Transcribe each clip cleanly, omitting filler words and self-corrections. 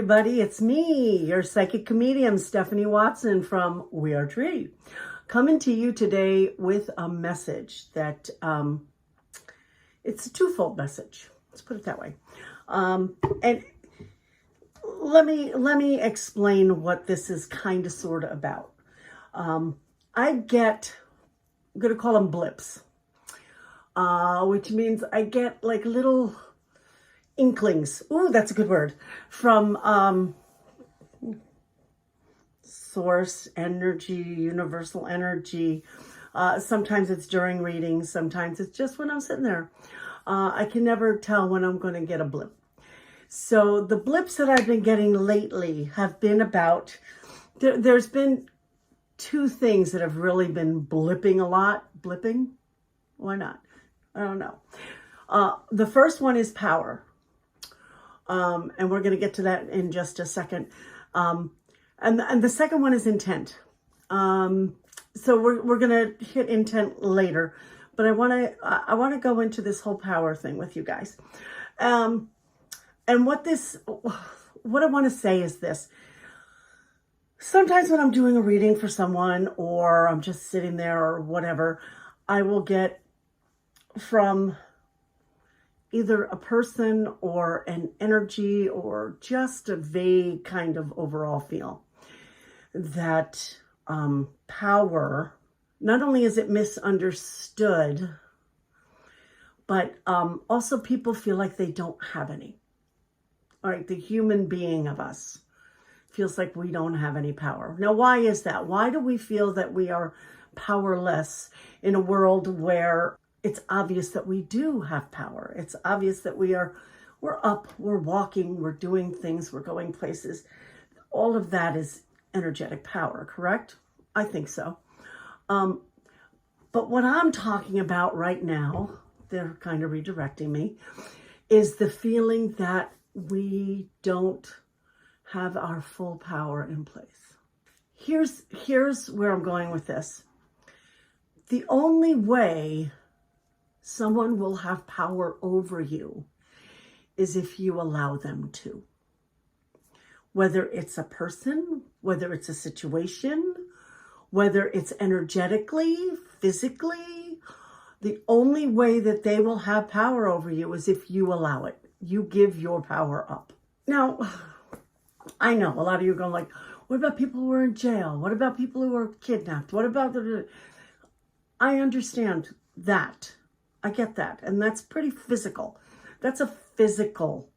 everybody, it's me, your psychic comedian, Stephanie Watson from We Are Tree, coming to you today with a message that, it's a twofold message. Let's put it that way. And let me explain what this is kind of sort of about. I'm going to call them blips, which means I get like little inklings. Ooh, that's a good word. From source energy, universal energy. Sometimes it's during readings. Sometimes it's just when I'm sitting there. I can never tell when I'm going to get a blip. So the blips that I've been getting lately have been about, there's been two things that have really been blipping a lot. Blipping? Why not? I don't know. The first one is power. And we're going to get to that in just a second. And the second one is intent. So we're going to hit intent later, but I want to go into this whole power thing with you guys. And what I want to say is this. Sometimes when I'm doing a reading for someone or I'm just sitting there or whatever, I will get from either a person or an energy or just a vague kind of overall feel that power, not only is it misunderstood, but also people feel like they don't have any. All right, the human being of us feels like we don't have any power. Now, why is that? Why do we feel that we are powerless in a world where it's obvious that we do have power? It's obvious that we're up, we're walking, we're doing things, we're going places. All of that is energetic power, correct? I think so. But what I'm talking about right now, they're kind of redirecting me, is the feeling that we don't have our full power in place. Here's where I'm going with this. The only way someone will have power over you is if you allow them to. Whether it's a person, whether it's a situation, whether it's energetically, physically, the only way that they will have power over you is if you allow it. You give your power up. Now, I know a lot of you are going like, what about people who are in jail? What about people who are kidnapped? What about I understand that. I get that. And that's pretty physical. That's a physical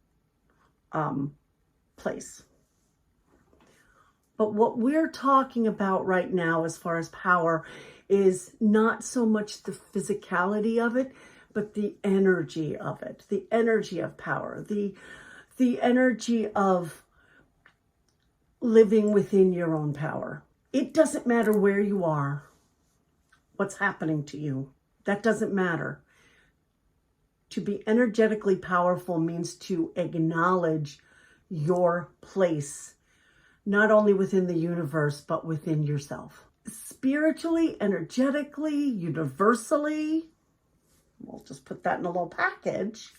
place. But what we're talking about right now as far as power is not so much the physicality of it, but the energy of it, the energy of power, the energy of living within your own power. It doesn't matter where you are, what's happening to you. That doesn't matter. To be energetically powerful means to acknowledge your place, not only within the universe, but within yourself. Spiritually, energetically, universally, we'll just put that in a little package.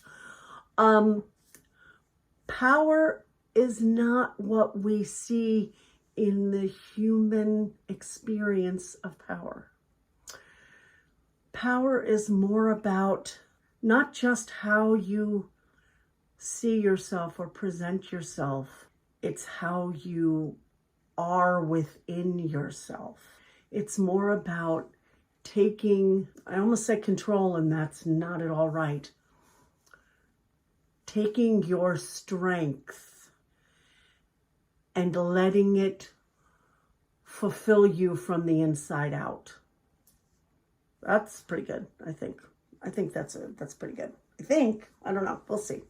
Power is not what we see in the human experience of power. Power is more about not just how you see yourself or present yourself. It's how you are within yourself. It's more about taking, I almost said control, and that's not at all right. Taking your strength and letting it fulfill you from the inside out. That's pretty good, I think. I think that's pretty good. I don't know. We'll see.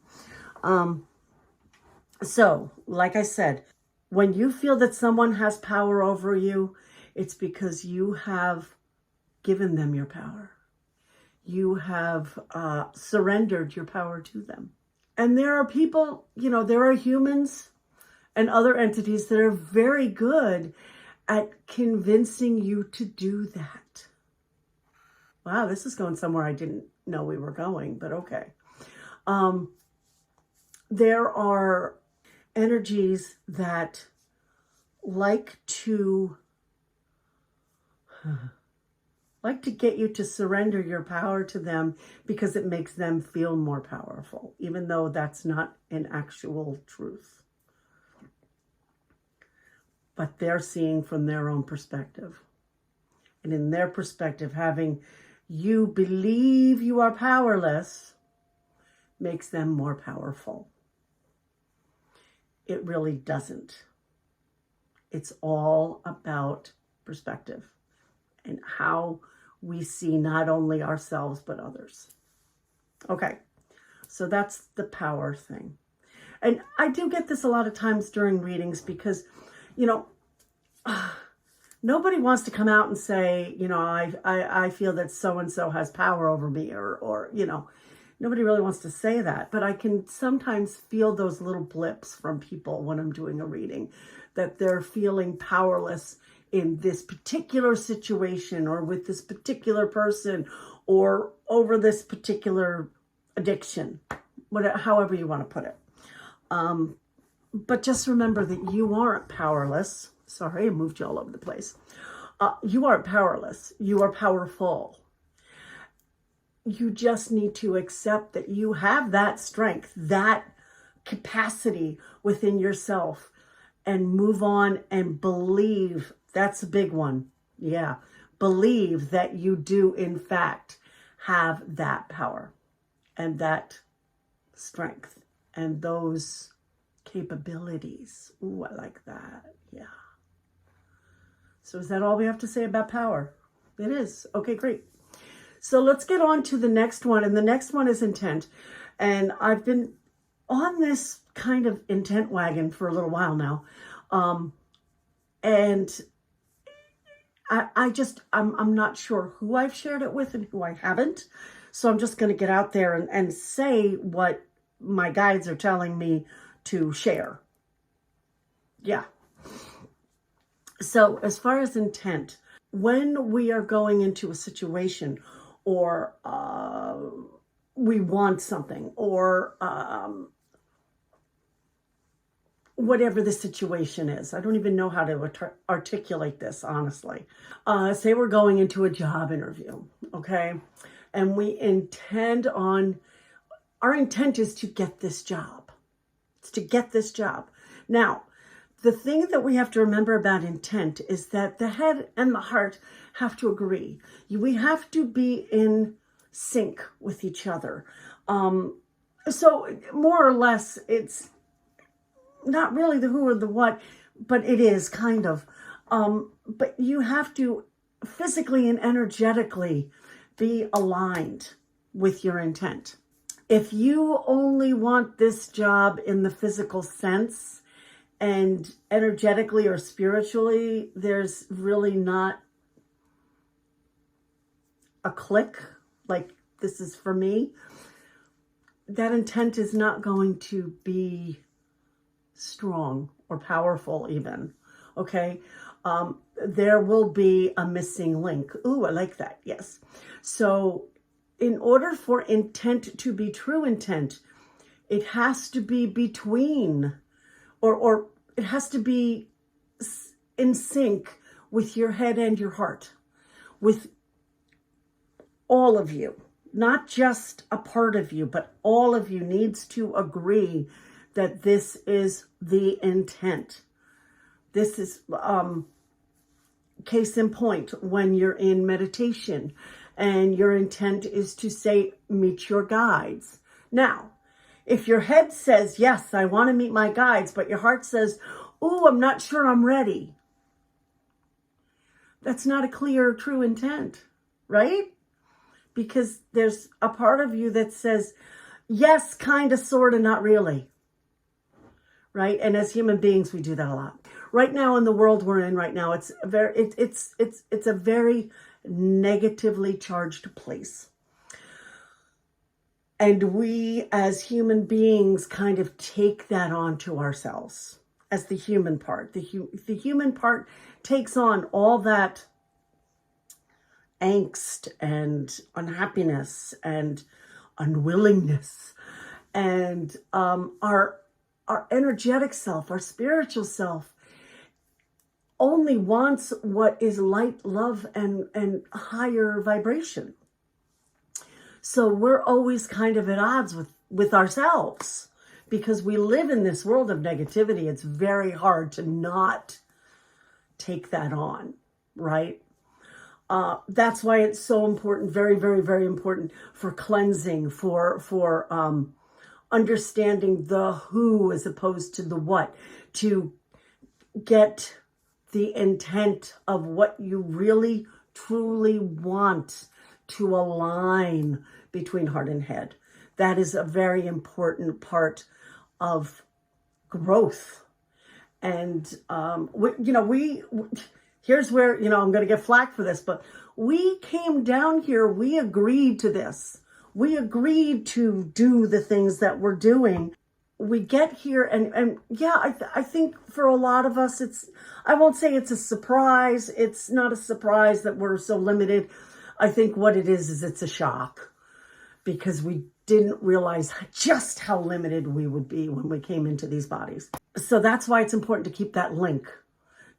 So, like I said, when you feel that someone has power over you, it's because you have given them your power. You have surrendered your power to them. And there are people, there are humans and other entities that are very good at convincing you to do that. Wow, this is going somewhere I didn't know we were going, but okay. There are energies that like to get you to surrender your power to them because it makes them feel more powerful, even though that's not an actual truth. But they're seeing from their own perspective. And in their perspective, having you believe you are powerless makes them more powerful. It really doesn't. It's all about perspective and how we see not only ourselves, but others. Okay, so that's the power thing. And I do get this a lot of times during readings because, you know, nobody wants to come out and say, you know, I feel that so-and-so has power over me, or, you know, nobody really wants to say that. But I can sometimes feel those little blips from people when I'm doing a reading, that they're feeling powerless in this particular situation, or with this particular person, or over this particular addiction, whatever, however you want to put it. But just remember that you aren't powerless. Sorry, I moved you all over the place. You aren't powerless. You are powerful. You just need to accept that you have that strength, that capacity within yourself, and move on and believe. That's a big one. Yeah. Believe that you do, in fact, have that power and that strength and those capabilities. Ooh, I like that. Yeah. So is that all we have to say about power? It is. Okay, great. So let's get on to the next one. And the next one is intent. And I've been on this kind of intent wagon for a little while now. And I'm not sure who I've shared it with and who I haven't. So I'm just going to get out there and say what my guides are telling me to share. Yeah. So as far as intent, when we are going into a situation, or we want something, or whatever the situation is. I don't even know how to articulate this, honestly. Say we're going into a job interview, okay? And our intent is to get this job. It's to get this job. Now, the thing that we have to remember about intent is that the head and the heart have to agree. We have to be in sync with each other. So more or less, it's not really the who or the what, but it is kind of. But you have to physically and energetically be aligned with your intent. If you only want this job in the physical sense, and energetically or spiritually, there's really not a click, like this is for me, that intent is not going to be strong or powerful even, okay? There will be a missing link. Ooh, I like that, yes. So in order for intent to be true intent, it has to be between, or it has to be in sync with your head and your heart, with all of you, not just a part of you, but all of you needs to agree that this is the intent. This is case in point when you're in meditation and your intent is to say, meet your guides. Now, if your head says, yes, I want to meet my guides, but your heart says, oh, I'm not sure I'm ready. That's not a clear, true intent, right? Because there's a part of you that says, yes, kind of, sort of, not really. Right? And as human beings, we do that a lot. Right now in the world we're in right now, it's a very negatively charged place. And we as human beings kind of take that onto ourselves as the human part. The human part takes on all that angst and unhappiness and unwillingness. And our our energetic self, our spiritual self, only wants what is light, love, and higher vibration. So we're always kind of at odds with ourselves because we live in this world of negativity. It's very hard to not take that on, right? That's why it's so important, very, very, very important for cleansing, for understanding the who as opposed to the what, to get the intent of what you really, truly want to align between heart and head. That is a very important part of growth. And, here's where, I'm going to get flack for this, but we came down here, we agreed to this. We agreed to do the things that we're doing. We get here and yeah, I think for a lot of us, I won't say it's a surprise. It's not a surprise that we're so limited. I think what it is it's a shock because we didn't realize just how limited we would be when we came into these bodies. So that's why it's important to keep that link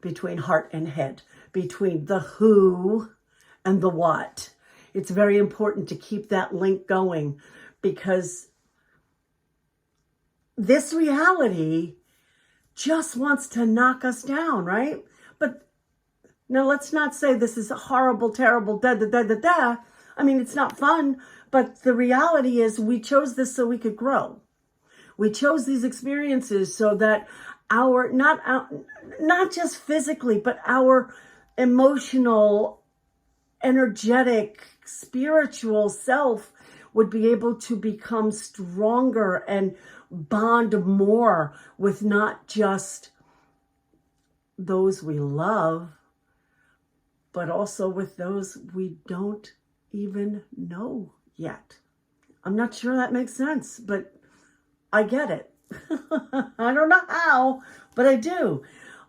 between heart and head, between the who and the what. It's very important to keep that link going because this reality just wants to knock us down, right? But now let's not say this is a horrible, terrible, da. I mean, it's not fun, but the reality is we chose this so we could grow. We chose these experiences so that not just physically, but our emotional, energetic, spiritual self would be able to become stronger and bond more with not just those we love, but also with those we don't even know yet. I'm not sure that makes sense, but I get it. I don't know how, but I do.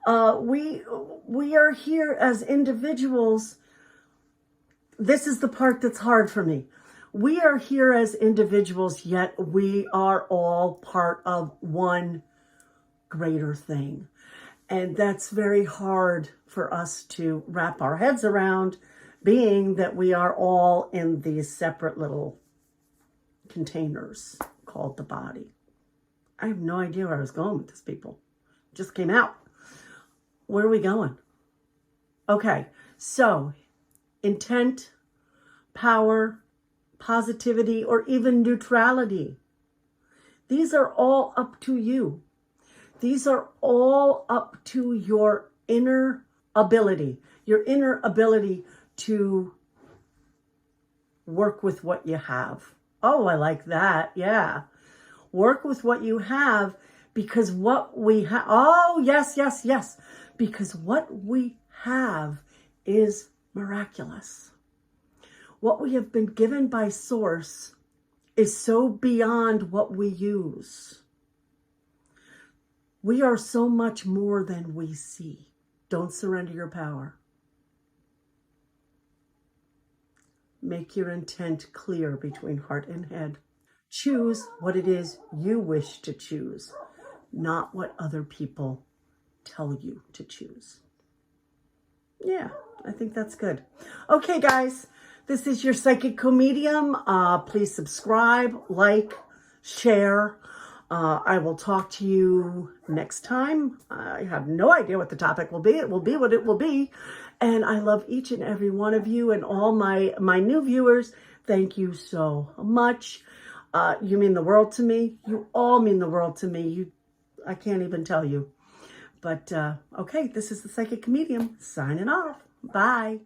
We are here as individuals. This is the part that's hard for me. We are here as individuals, yet we are all part of one greater thing. And that's very hard for us to wrap our heads around, being that we are all in these separate little containers called the body. I have no idea where I was going with this, people. It just came out. Where are we going? Okay, so intent, power, positivity, or even neutrality. These are all up to you. These are all up to your inner ability to work with what you have. Oh, I like that. Yeah. Work with what you have because what we have, oh, yes. Because what we have is miraculous. What we have been given by Source is so beyond what we use. We are so much more than we see. Don't surrender your power. Make your intent clear between heart and head. Choose what it is you wish to choose, not what other people tell you to choose. Yeah, I think that's good. Okay, guys, this is your Psychic Co-Medium. Please subscribe, like, share. I will talk to you next time. I have no idea what the topic will be. It will be what it will be. And I love each and every one of you and all my new viewers. Thank you so much. You mean the world to me. You all mean the world to me. I can't even tell you. But, okay, this is the Psychic Co-Medium signing off. Bye.